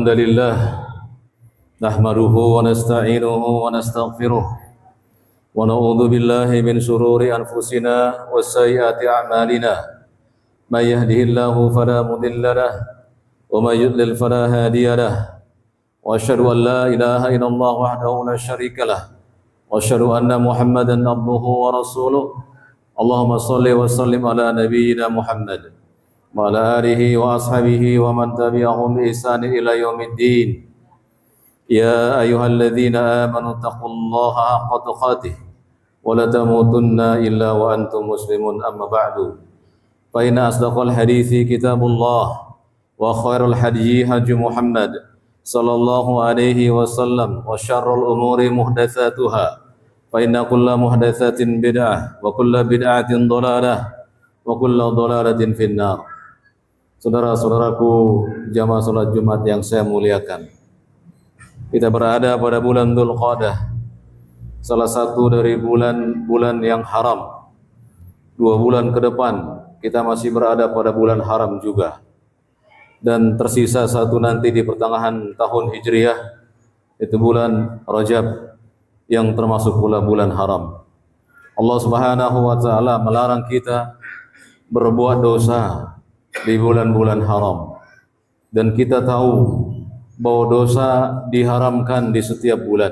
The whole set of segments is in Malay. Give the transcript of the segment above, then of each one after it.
الحمد لله نحمده ونستعينه ونستغفره ونعوذ بالله من شرور أنفسنا وسيئات أعمالنا من يهده الله فلا مضل له ومن يضلل فلا هادي له وأشهد أن لا إله إلا الله وحده لا شريك له وأشهد أن محمدا عبده ورسوله اللهم صل وسلم على نبينا محمد وعلى آله وأصحابه ومن تبعهم بإحسان إلى يوم الدين يا أيها الذين آمنوا اتقوا الله حق تقاته ولا تموتن إلا وأنتم مسلمون أما بعد فإن أصدق الحديث كتاب الله وخير الهدي هدي محمد صلى الله عليه وسلم وشر الأمور محدثاتها فإن كل محدثة بدعة وكل بدعة ضلالة وكل ضلالة في النار. Saudara-saudaraku jamaah salat Jumat yang saya muliakan, kita berada pada bulan Dzulqa'dah, salah satu dari bulan-bulan yang haram. 2 bulan ke depan kita masih berada pada bulan haram juga, dan tersisa 1 nanti di pertengahan tahun Hijriah, itu bulan Rajab yang termasuk pula bulan haram. Allah Subhanahu wa taala melarang kita berbuat dosa di bulan-bulan haram, dan kita tahu bahwa dosa diharamkan di setiap bulan.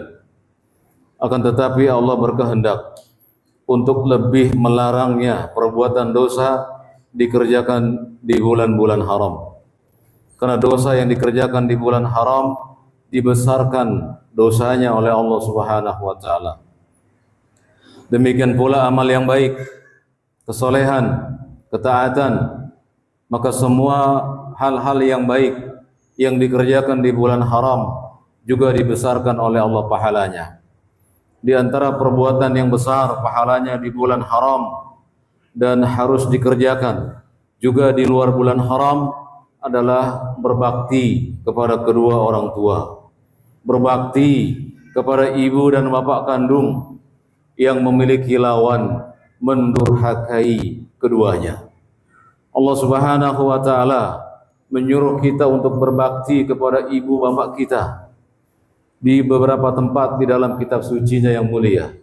Akan tetapi Allah berkehendak untuk lebih melarangnya perbuatan dosa dikerjakan di bulan-bulan haram. Karena dosa yang dikerjakan di bulan haram dibesarkan dosanya oleh Allah Subhanahu wa taala. Demikian pula amal yang baik, kesolehan, ketaatan, maka semua hal-hal yang baik yang dikerjakan di bulan haram juga dibesarkan oleh Allah pahalanya. Di antara perbuatan yang besar pahalanya di bulan haram dan harus dikerjakan juga di luar bulan haram adalah berbakti kepada kedua orang tua, berbakti kepada ibu dan bapak kandung yang memiliki lawan mendurhakai keduanya. Allah Subhanahu wa taala menyuruh kita untuk berbakti kepada ibu bapak kita di beberapa tempat di dalam kitab suci-Nya yang mulia.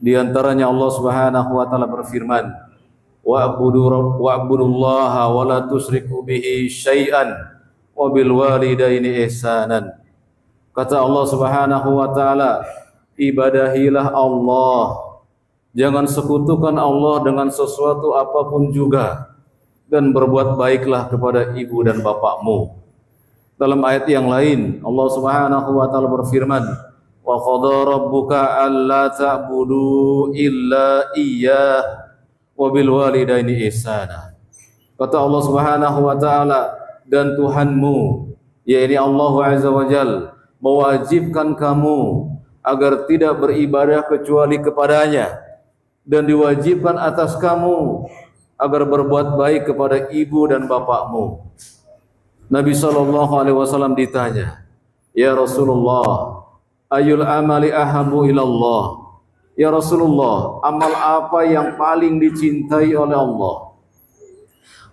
Di antaranya Allah Subhanahu wa taala berfirman, wa'budullaha wa la tusyriku bihi syai'an wa bil walidaini ihsanan. Kata Allah Subhanahu wa taala, ibadahilah Allah, jangan sekutukan Allah dengan sesuatu apapun juga, dan berbuat baiklah kepada ibu dan bapakmu. Dalam ayat yang lain Allah Subhanahu wa taala berfirman, wa qadara rabbuka alla ta'budu illa iyyah wa bil walidaini ihsana. Kata Allah Subhanahu wa taala, dan Tuhanmu, yaitu Allah Azza wa Jalla, mewajibkan kamu agar tidak beribadah kecuali kepadanya, dan diwajibkan atas kamu agar berbuat baik kepada ibu dan bapakmu. Nabi SAW ditanya, ya Rasulullah, ayul amali ahabu ilallah? Ya Rasulullah, amal apa yang paling dicintai oleh Allah?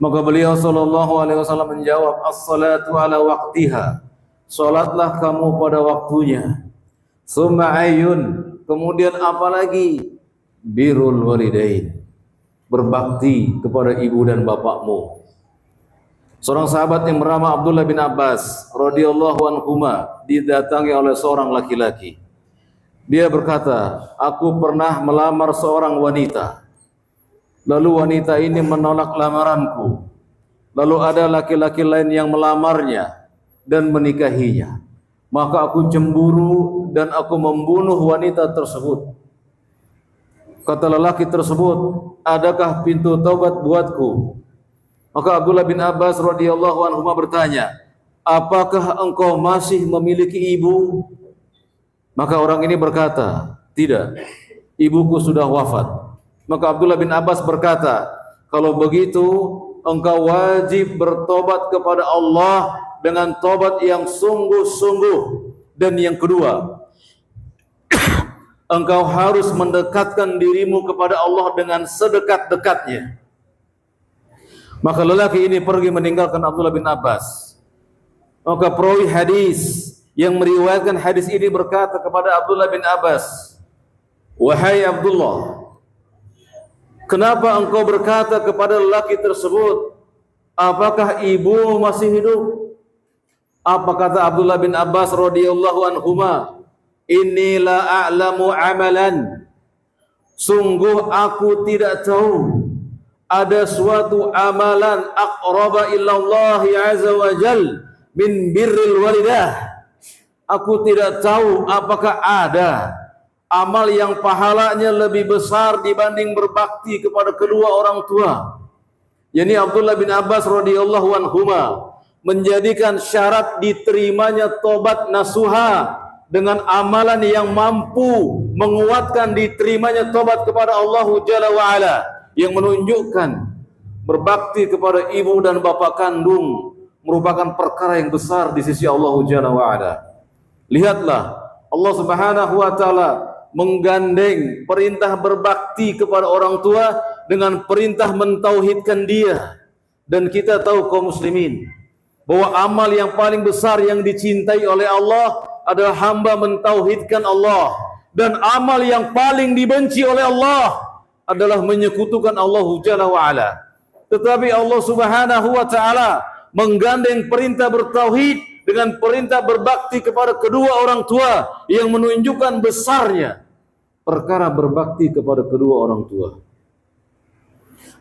Maka beliau SAW menjawab, as-salatu ala waqtiha, salatlah kamu pada waktunya. Summa ayun, kemudian apalagi? Birrul walidain, berbakti kepada ibu dan bapakmu. Seorang sahabat yang bernama Abdullah bin Abbas radhiyallahu anhuma didatangi oleh seorang laki-laki. Dia berkata, aku pernah melamar seorang wanita, lalu wanita ini menolak lamaranku. Lalu ada laki-laki lain yang melamarnya dan menikahinya. Maka aku cemburu dan aku membunuh wanita tersebut. Kata lelaki tersebut, adakah pintu taubat buatku? Maka Abdullah bin Abbas radhiyallahu anhu bertanya, apakah engkau masih memiliki ibu? Maka orang ini berkata, tidak, ibuku sudah wafat. Maka Abdullah bin Abbas berkata, kalau begitu engkau wajib bertobat kepada Allah dengan tobat yang sungguh-sungguh. Dan yang kedua, engkau harus mendekatkan dirimu kepada Allah dengan sedekat-dekatnya. Maka lelaki ini pergi meninggalkan Abdullah bin Abbas. Maka perawi hadis yang meriwayatkan hadis ini berkata kepada Abdullah bin Abbas, "Wahai Abdullah, kenapa engkau berkata kepada lelaki tersebut, apakah ibu masih hidup?" Apa kata Abdullah bin Abbas radhiyallahu anhuma? "Inni la a'lamu amalan." Sungguh aku tidak tahu ada suatu amalan aqraba ila Allah azza wa jal min birril walidah. Aku tidak tahu apakah ada amal yang pahalanya lebih besar dibanding berbakti kepada kedua orang tua. Yani Abdullah bin Abbas radhiyallahu anhuma menjadikan syarat diterimanya tobat nasuha dengan amalan yang mampu menguatkan diterimanya tobat kepada Allah Jalla wa Ala, yang menunjukkan berbakti kepada ibu dan bapa kandung merupakan perkara yang besar di sisi Allah Jalla wa Ala. Lihatlah, Allah Subhanahu wa taala menggandeng perintah berbakti kepada orang tua dengan perintah mentauhidkan dia. Dan kita tahu kaum muslimin bahwa amal yang paling besar yang dicintai oleh Allah adalah hamba mentauhidkan Allah, dan amal yang paling dibenci oleh Allah adalah menyekutukan Allah Jalla wa Ala. Tetapi Allah Subhanahu wa taala menggandeng perintah bertauhid dengan perintah berbakti kepada kedua orang tua, yang menunjukkan besarnya perkara berbakti kepada kedua orang tua.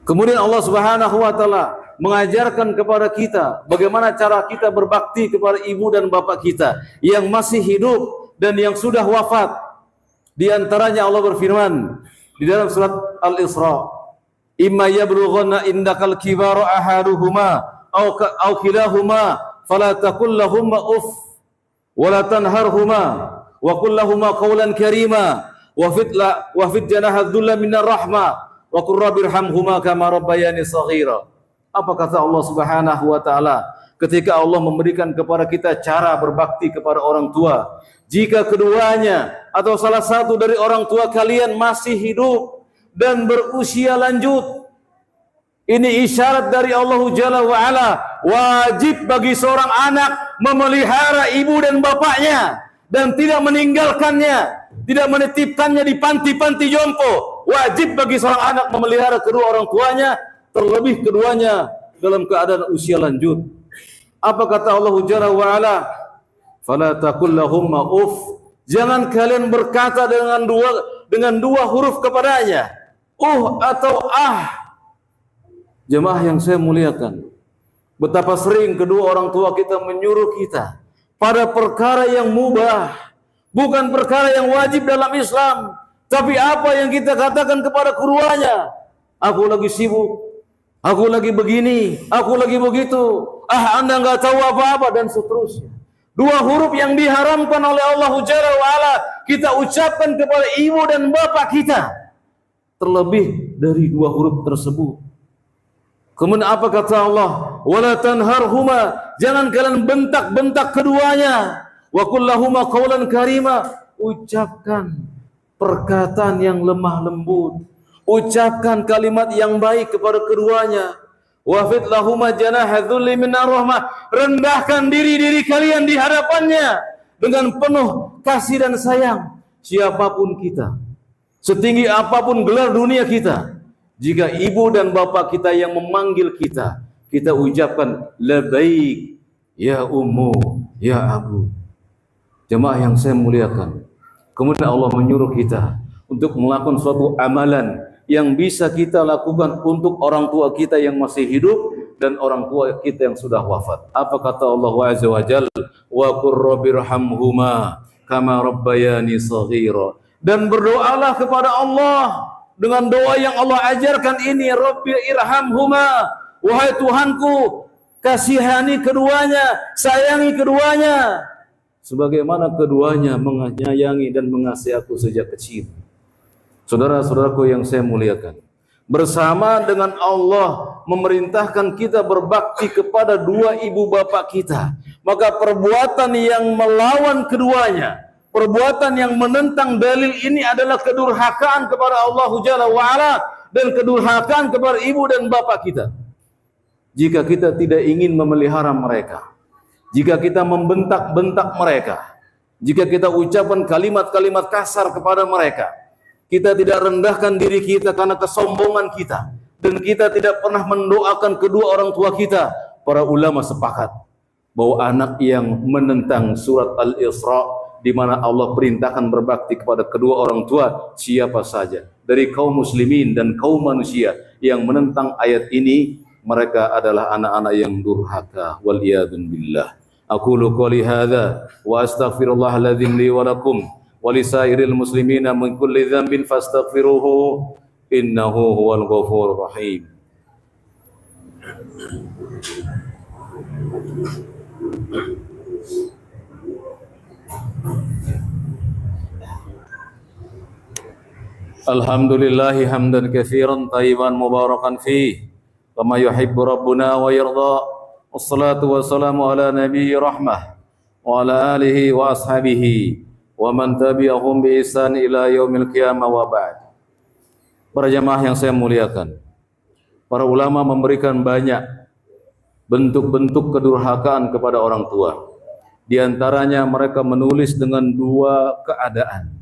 Kemudian Allah Subhanahu wa taala mengajarkan kepada kita bagaimana cara kita berbakti kepada ibu dan bapak kita yang masih hidup dan yang sudah wafat. Di antaranya Allah berfirman di dalam surat Al-Isra, "Imma yablughanna indakal kibara ahaduhuma aw kilahuma fala taqul lahumma uff wa la tanharhuma wa qul lahumā qawlan karīmā wa fid janaha dhulla minar rahmah wa qur rabbirhamhuma kama rabbayani shaghira." Apa kata Allah Subhanahu wa taala ketika Allah memberikan kepada kita cara berbakti kepada orang tua? Jika keduanya atau salah satu dari orang tua kalian masih hidup dan berusia lanjut, ini isyarat dari Allah Jalla wa Ala, wajib bagi seorang anak memelihara ibu dan bapaknya dan tidak meninggalkannya, tidak menitipkannya di panti-panti jompo. Wajib bagi seorang anak memelihara kedua orang tuanya, terlebih keduanya dalam keadaan usia lanjut. Apa kata Allah Jalla wa Ala? "Fala taqul lahumma uff." Jangan kalian berkata dengan dua huruf kepadanya, atau ah. Jemaah yang saya muliakan, betapa sering kedua orang tua kita menyuruh kita pada perkara yang mubah, bukan perkara yang wajib dalam Islam. Tapi apa yang kita katakan kepada keduanya? Aku lagi sibuk, aku lagi begini, aku lagi begitu, Anda nggak tahu apa-apa, dan seterusnya. Dua huruf yang diharamkan oleh Allah Jalla wa Ala kita ucapkan kepada ibu dan bapak kita. Terlebih dari dua huruf tersebut. Kemudian apa kata Allah? "Wala tanharhuma." Jangan kalian bentak-bentak keduanya. "Wa qul lahumā qawlan karīmā." Ucapkan perkataan yang lemah lembut. Ucapkan kalimat yang baik kepada keduanya. "Wafid lahumā janāha dhulli minar rahmah." Rendahkan diri kalian di hadapannya dengan penuh kasih dan sayang. Siapapun kita, setinggi apapun gelar dunia kita, jika ibu dan bapak kita yang memanggil kita, kita ucapkan labbaik ya ummu ya abu. Jemaah yang saya muliakan, kemudian Allah menyuruh kita untuk melakukan suatu amalan yang bisa kita lakukan untuk orang tua kita yang masih hidup dan orang tua kita yang sudah wafat. Apa kata Allah Azza wa Jalla? "Wa qur rabbirhamhuma kama rabbayani shaghira." Dan berdoalah kepada Allah dengan doa yang Allah ajarkan ini, "Rabbi irhamhuma." Wahai Tuhanku, kasihani keduanya, sayangi keduanya sebagaimana keduanya menyayangi dan mengasihi aku sejak kecil. Saudara-saudaraku yang saya muliakan, bersama dengan Allah memerintahkan kita berbakti kepada dua ibu bapak kita, maka perbuatan yang melawan keduanya, perbuatan yang menentang dalil ini adalah kedurhakaan kepada Allah Jalla wa Ala dan kedurhakaan kepada ibu dan bapak kita. Jika kita tidak ingin memelihara mereka, jika kita membentak-bentak mereka, jika kita ucapkan kalimat-kalimat kasar kepada mereka, kita tidak rendahkan diri kita karena kesombongan kita, dan kita tidak pernah mendoakan kedua orang tua kita, para ulama sepakat bahwa anak yang menentang surat Al-Isra di mana Allah perintahkan berbakti kepada kedua orang tua, siapa saja dari kaum muslimin dan kaum manusia yang menentang ayat ini, mereka adalah anak-anak yang durhaka. Wal iyadun billah. Aqulu qouli hadza wa astaghfirullah aladzim li wa lakum wa lisairil muslimina min kulli dhanbin fastaghfiruhu innahu huwal ghafurur rahim. Alhamdulillahi hamdan katsiran tayyiban mubarakan fih kama yuhibbu rabbuna wa yarda. Wassalatu wassalamu ala nabiyyi rahmah wa ala alihi wa ashabihi wa man tabi'ahum bi ihsan ila yaumil qiyamah wa ba'd. Para jamaah yang saya muliakan, para ulama memberikan banyak bentuk-bentuk kedurhakaan kepada orang tua. Di antaranya mereka menulis dengan dua keadaan.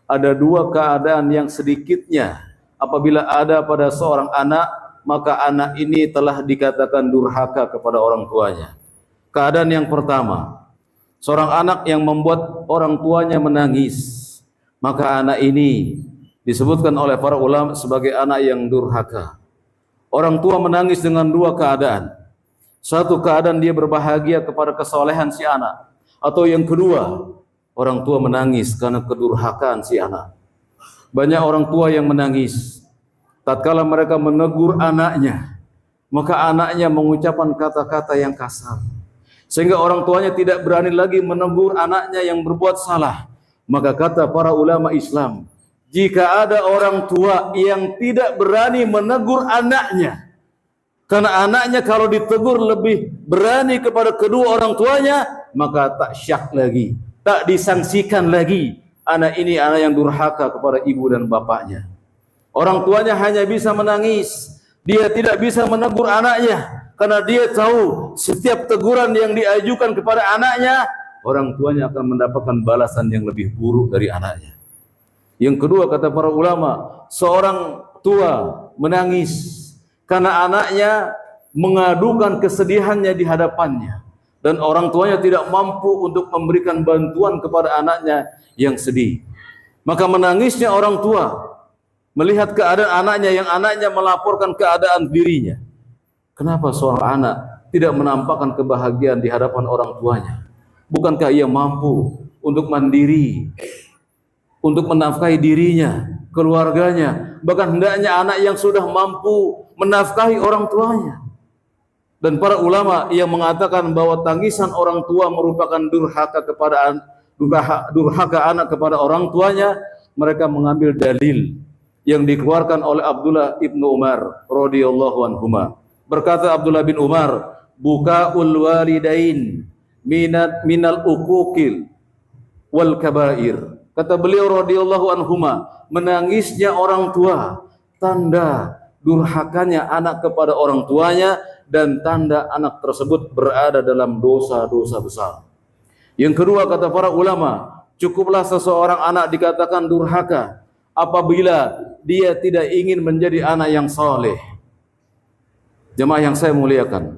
Ada dua keadaan yang sedikitnya apabila ada pada seorang anak, maka anak ini telah dikatakan durhaka kepada orang tuanya. Keadaan yang pertama, seorang anak yang membuat orang tuanya menangis, maka anak ini disebutkan oleh para ulama sebagai anak yang durhaka. Orang tua menangis dengan dua keadaan. Satu keadaan dia berbahagia kepada kesolehan si anak, atau yang kedua, orang tua menangis karena kedurhakaan si anak. Banyak orang tua yang menangis tatkala mereka menegur anaknya, maka anaknya mengucapkan kata-kata yang kasar, sehingga orang tuanya tidak berani lagi menegur anaknya yang berbuat salah. Maka kata para ulama Islam, jika ada orang tua yang tidak berani menegur anaknya, karena anaknya kalau ditegur lebih berani kepada kedua orang tuanya, maka tak syak lagi, tak disangsikan lagi. Anak ini anak yang durhaka kepada ibu dan bapaknya. Orang tuanya hanya bisa menangis, dia tidak bisa menegur anaknya, karena dia tahu setiap teguran yang diajukan kepada anaknya, orang tuanya akan mendapatkan balasan yang lebih buruk dari anaknya. Yang kedua, kata para ulama, seorang tua menangis karena anaknya mengadukan kesedihannya di hadapannya, dan orang tuanya tidak mampu untuk memberikan bantuan kepada anaknya yang sedih. Maka menangisnya orang tua melihat keadaan anaknya yang anaknya melaporkan keadaan dirinya. Kenapa seorang anak tidak menampakkan kebahagiaan di hadapan orang tuanya? Bukankah ia mampu untuk mandiri, untuk menafkahi dirinya, keluarganya, bahkan hendaknya anak yang sudah mampu menafkahi orang tuanya. Dan para ulama yang mengatakan bahwa tangisan orang tua merupakan durhaka anak kepada orang tuanya, mereka mengambil dalil yang dikeluarkan oleh Abdullah ibnu Umar radhiyallahu anhuma. Berkata Abdullah bin Umar, bukaul walidain minal uquqil wal kabair. Kata beliau radhiyallahu anhuma, menangisnya orang tua tanda durhakanya anak kepada orang tuanya, dan tanda anak tersebut berada dalam dosa-dosa besar. Yang kedua, kata para ulama, cukuplah seseorang anak dikatakan durhaka apabila dia tidak ingin menjadi anak yang saleh. Jemaah yang saya muliakan,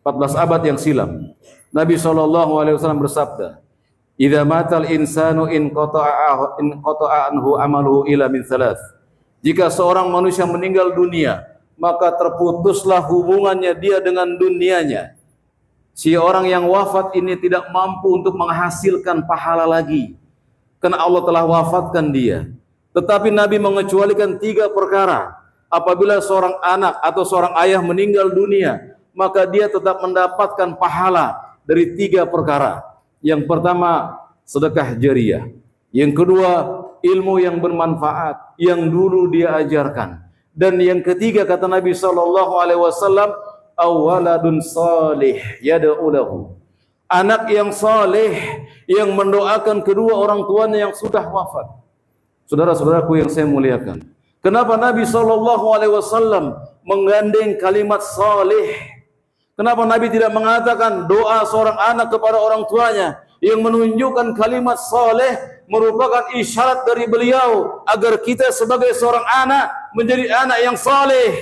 14 abad yang silam Nabi SAW bersabda, idza matal insanu in qata'a anhu amaluhu ila min thalath. Jika seorang manusia meninggal dunia, maka terputuslah hubungannya dia dengan dunianya. Si orang yang wafat ini tidak mampu untuk menghasilkan pahala lagi, karena Allah telah wafatkan dia. Tetapi Nabi mengecualikan 3 perkara. Apabila seorang anak atau seorang ayah meninggal dunia, maka dia tetap mendapatkan pahala dari 3 perkara. Yang pertama, sedekah jariyah. Yang kedua, ilmu yang bermanfaat yang dulu dia ajarkan. Dan yang ketiga, kata Nabi SAW, awaladun salih yad'u lahu. Anak yang saleh yang mendoakan kedua orang tuanya yang sudah wafat. Saudara-saudaraku yang saya muliakan, kenapa Nabi SAW menggandeng kalimat salih? Kenapa Nabi tidak mengatakan doa seorang anak kepada orang tuanya yang menunjukkan kalimat saleh merupakan isyarat dari beliau agar kita sebagai seorang anak menjadi anak yang saleh.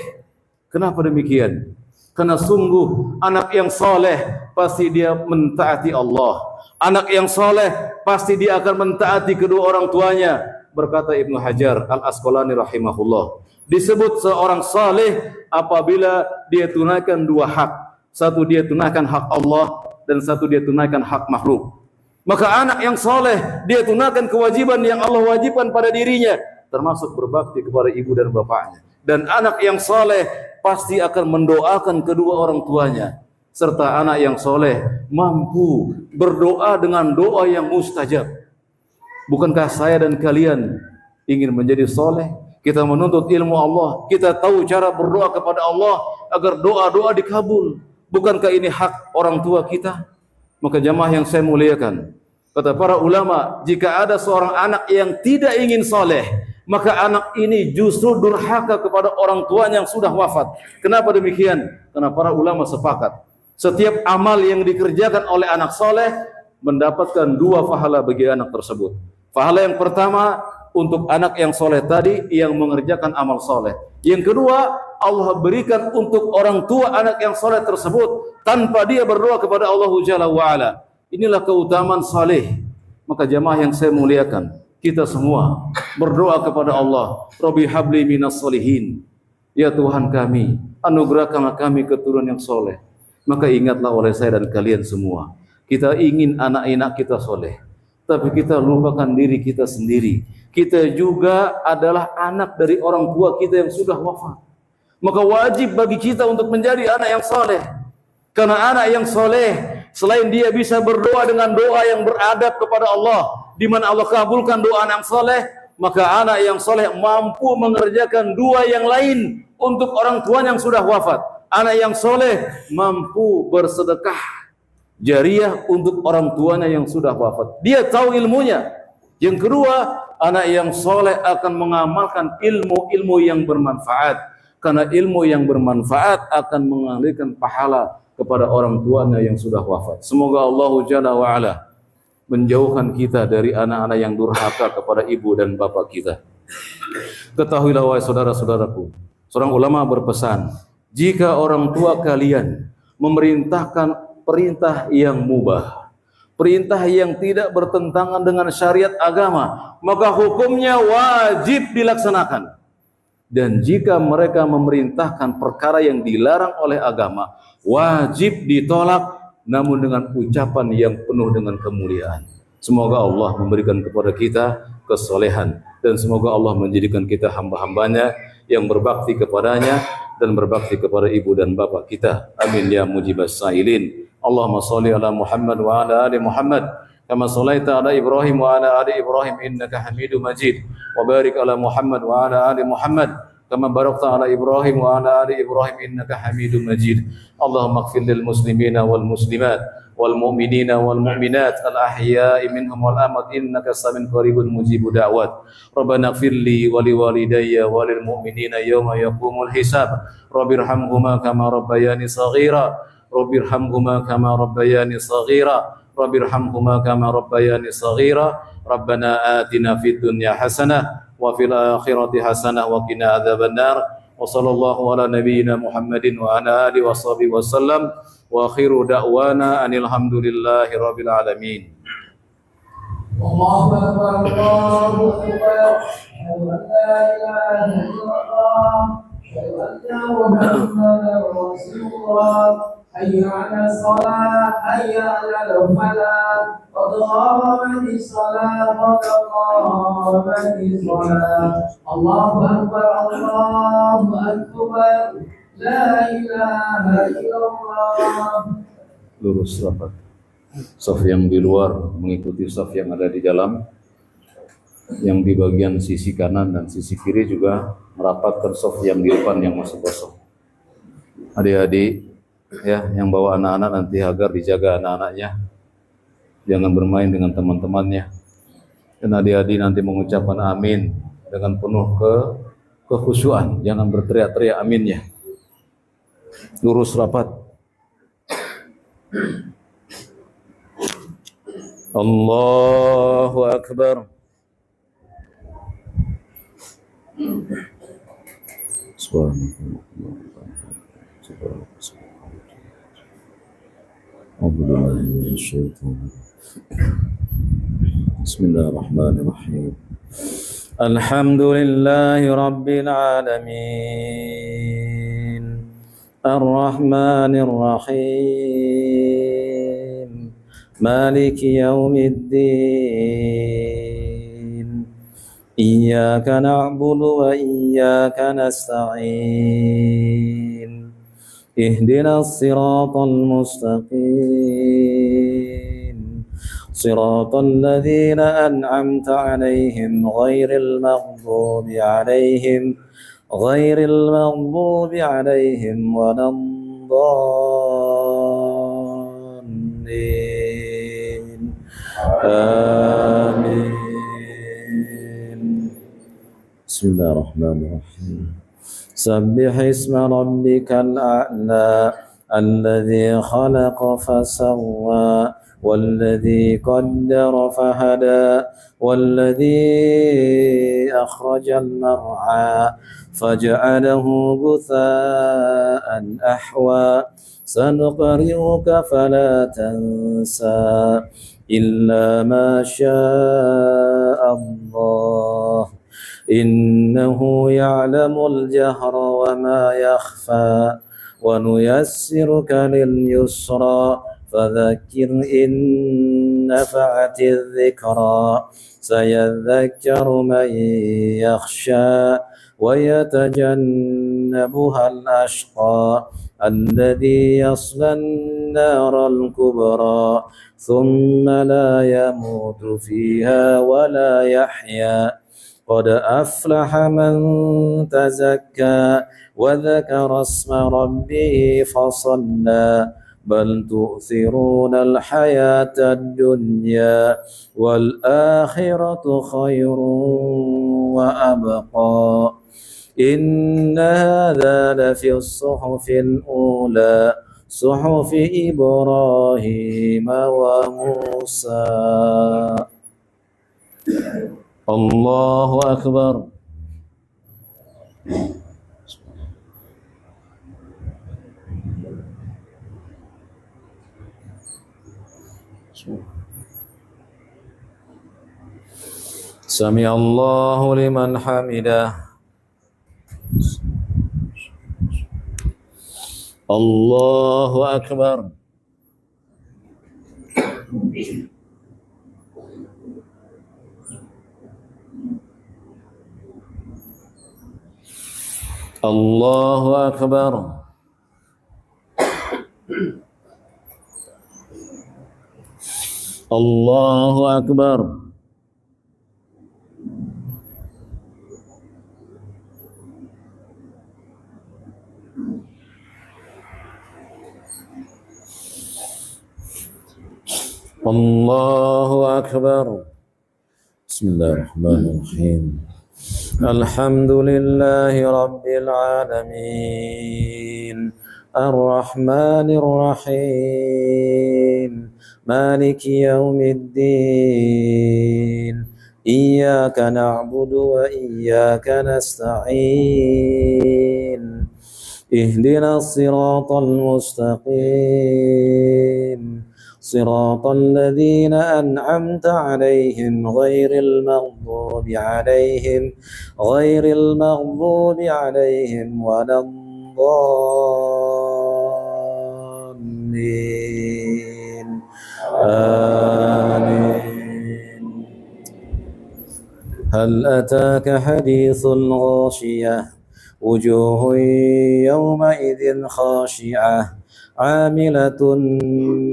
Kenapa demikian? Karena sungguh anak yang saleh pasti dia mentaati Allah. Anak yang saleh pasti dia akan mentaati kedua orang tuanya. Berkata Ibnu Hajar Al-Asqalani rahimahullah, disebut seorang saleh apabila dia tunaikan dua hak. Satu dia tunaikan hak Allah dan satu dia tunaikan hak makhluk. Maka anak yang saleh dia tunaikan kewajiban yang Allah wajibkan pada dirinya, termasuk berbakti kepada ibu dan bapaknya. Dan anak yang saleh pasti akan mendoakan kedua orang tuanya. Serta anak yang soleh mampu berdoa dengan doa yang mustajab. Bukankah saya dan kalian ingin menjadi soleh? Kita menuntut ilmu Allah, kita tahu cara berdoa kepada Allah agar doa-doa dikabul. Bukankah ini hak orang tua kita? Maka jamaah yang saya muliakan, kata para ulama, jika ada seorang anak yang tidak ingin soleh, maka anak ini justru durhaka kepada orang tuanya yang sudah wafat. Kenapa demikian? Karena para ulama sepakat, setiap amal yang dikerjakan oleh anak soleh mendapatkan dua pahala bagi anak tersebut. Pahala yang pertama untuk anak yang soleh tadi yang mengerjakan amal soleh. Yang kedua, Allah berikan untuk orang tua anak yang soleh tersebut tanpa dia berdoa kepada Allah Jalla wa'ala. Inilah keutamaan saleh. Maka jamaah yang saya muliakan, kita semua berdoa kepada Allah, Rabbi habli minas solihin. Ya Tuhan kami, anugerahkanlah kami keturunan yang soleh. Maka ingatlah oleh saya dan kalian semua, kita ingin anak-anak kita soleh, tapi kita lupakan diri kita sendiri. Kita juga adalah anak dari orang tua kita yang sudah wafat. Maka wajib bagi kita untuk menjadi anak yang soleh. Karena anak yang soleh, selain dia bisa berdoa dengan doa yang beradab kepada Allah, di mana Allah kabulkan doa anak soleh, maka anak yang soleh mampu mengerjakan dua yang lain untuk orang tua yang sudah wafat. Anak yang soleh mampu bersedekah jariah untuk orang tuanya yang sudah wafat. Dia tahu ilmunya. Yang kedua, anak yang soleh akan mengamalkan ilmu-ilmu yang bermanfaat. Karena ilmu yang bermanfaat akan mengalirkan pahala kepada orang tuanya yang sudah wafat. Semoga Allah Jalla wa'ala menjauhkan kita dari anak-anak yang durhaka kepada ibu dan bapak kita. Ketahuilah wahai saudara-saudaraku, seorang ulama berpesan, jika orang tua kalian memerintahkan perintah yang mubah, perintah yang tidak bertentangan dengan syariat agama, maka hukumnya wajib dilaksanakan. Dan jika mereka memerintahkan perkara yang dilarang oleh agama, wajib ditolak, namun dengan ucapan yang penuh dengan kemuliaan. Semoga Allah memberikan kepada kita kesolehan, dan semoga Allah menjadikan kita hamba-hambanya yang berbakti kepadanya dan berbakti kepada ibu dan bapak kita. Amin ya mujibas sa'ilin. Allahumma salli ala Muhammad wa ala ali Muhammad kama sallaita ala Ibrahim wa ala ali Ibrahim innaka Hamidum Majid. Wa barik ala Muhammad wa ala ali Muhammad kama barakta ala Ibrahim wa ala ali Ibrahim innaka Hamidum Majid. Allahumma ighfir lil muslimina wal muslimat wal mu'minina wal mu'minat al ahya'i minhum wal amwat innaka samiun qaribun mujibud da'wat. Rabbana ighfir li wa li walidayya wa lil mu'minina yawma yaqumul hisab. Rabbirhamhuma kama rabbayani shaghira. Rabbirhamhuma kama rabbayani shaghira. Rabbirhamhuma kama rabbayani shaghira. Rabbana atina fid dunya hasanah wa fil akhirati hasanah wa qina adzabannar. Wa sallallahu ala nabiyyina Muhammadin wa ala alihi washabihi wasallam. Wa akhiru da'wana anil hamdulillahi rabbil alamin. Allahu akbar, Allahu akbar. Asyhadu an la ilaha illallah, asyhadu anna Muhammadar Rasulullah. Hayya 'alas shalah, hayya 'alal falah. Qad qamatis shalah, qad qamatis shalah. Allahu akbar, Allahu akbar. La ilaha illallah. Lurus rapat. Saf yang di luar mengikuti saf yang ada di dalam. Yang di bagian sisi kanan dan sisi kiri juga merapatkan saf yang di depan yang masih kosong. Adik-adik ya, yang bawa anak-anak nanti agar dijaga anak-anaknya. Jangan bermain dengan teman-temannya. Dan adik-adik nanti mengucapkan amin dengan penuh kekhusyuan. Jangan berteriak-teriak aminnya. Lurus rapat. الله أكبر. بسم الله الرحمن الرحيم. الحمد لله رب العالمين الرحمن الرحيم مالك يوم الدين إياك نعبد وإياك نستعين اهدنا الصراط المستقيم صراط الذين أنعمت عليهم غير المغضوب عليهم ولا الضالين آمين. بسم الله الرحمن الرحيم. سبح اسم ربك الأعلى الذي خلق فسوى والذي قدر فهدى والذي أخرج المرعى فجعله غثاء أحوى سنقرئك فلا تنسى إلا ما شاء الله إنه يعلم الجهر وما يخفى ونيسرك لليسرى فذكر إن نفعت الذكرى سيذكر من يخشى ويتجنبها الأشقى الذي يصلى النار الكبرى ثم لا يموت فيها ولا يحيا قد أفلح من تزكى وذكر اسم ربه فصلى بل تؤثرون الحياة الدنيا والآخرة خير وأبقى إن هذا لفي الصحف الأولى صحف إبراهيم وموسى. الله أكبر. سمع الله لمن حمده. الله أكبر. الله أكبر. الله أكبر. الله أكبر. بسم الله الرحمن الرحيم. الحمد لله رب العالمين الرحمن الرحيم مالك يوم الدين إياك نعبد وإياك نستعين اهدنا الصراط المستقيم صراط الذين أنعمت عليهم غير المغضوب عليهم ولا الضالين آمين. هل أتاك حديث الغاشية وجوه يومئذ خاشعة عاملة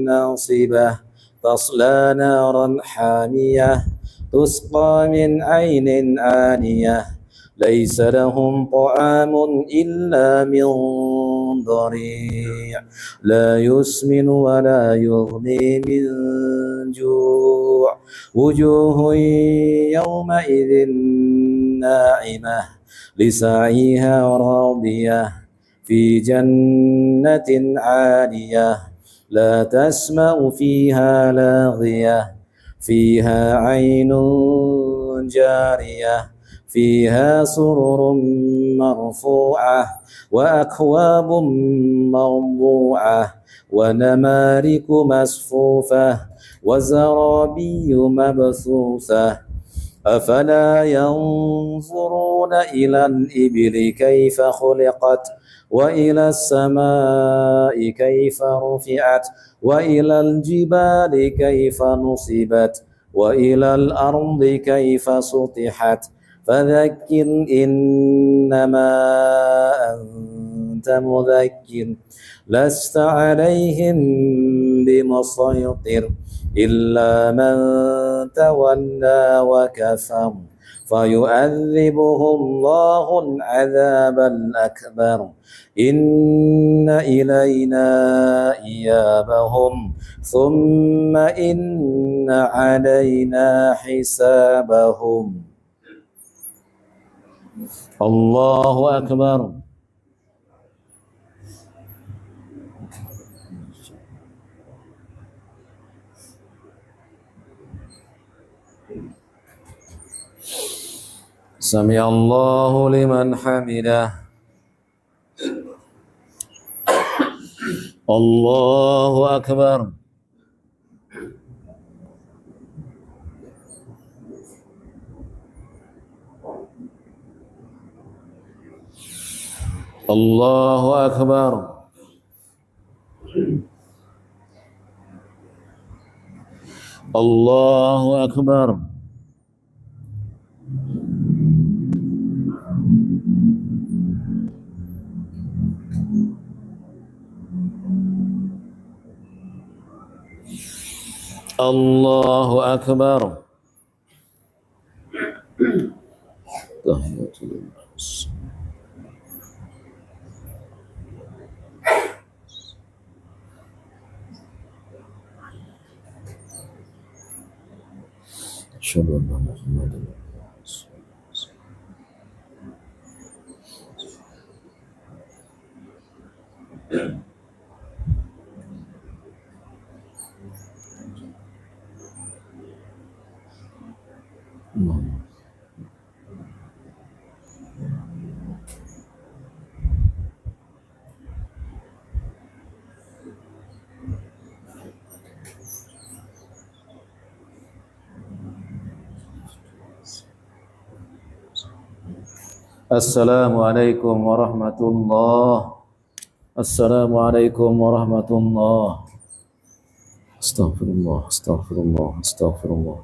ناصبة تصلى نارا حامية تسقى من عين آنية ليس لهم طعام إلا من ضريع لا يسمن ولا يغني من جوع وجوه يومئذ ناعمة لسعيها راضية في جنة عالية لا تسمع فيها لاغية فيها عين جارية فيها سرر مرفوعة وأكواب موضوعة ونمارق مصفوفة وزرابي مبثوثة أفلا ينظرون إلى الإبل كيف خلقت وإلى السماء كيف رفعت وإلى الجبال كيف نصبت وإلى الأرض كيف سطحت فذكر إنما أنت مذكر لست عليهم بمسيطر إلا من تولى وكفر فيؤذبه الله العذاب الأكبر إن إلينا إيابهم ثم إن علينا حسابهم الله أكبر سمع الله لمن حمده الله أكبر الله أكبر الله أكبر الله أكبر أشهد أن محمدا السلام عليكم ورحمة الله السلام عليكم ورحمة الله استغفر الله استغفر الله استغفر الله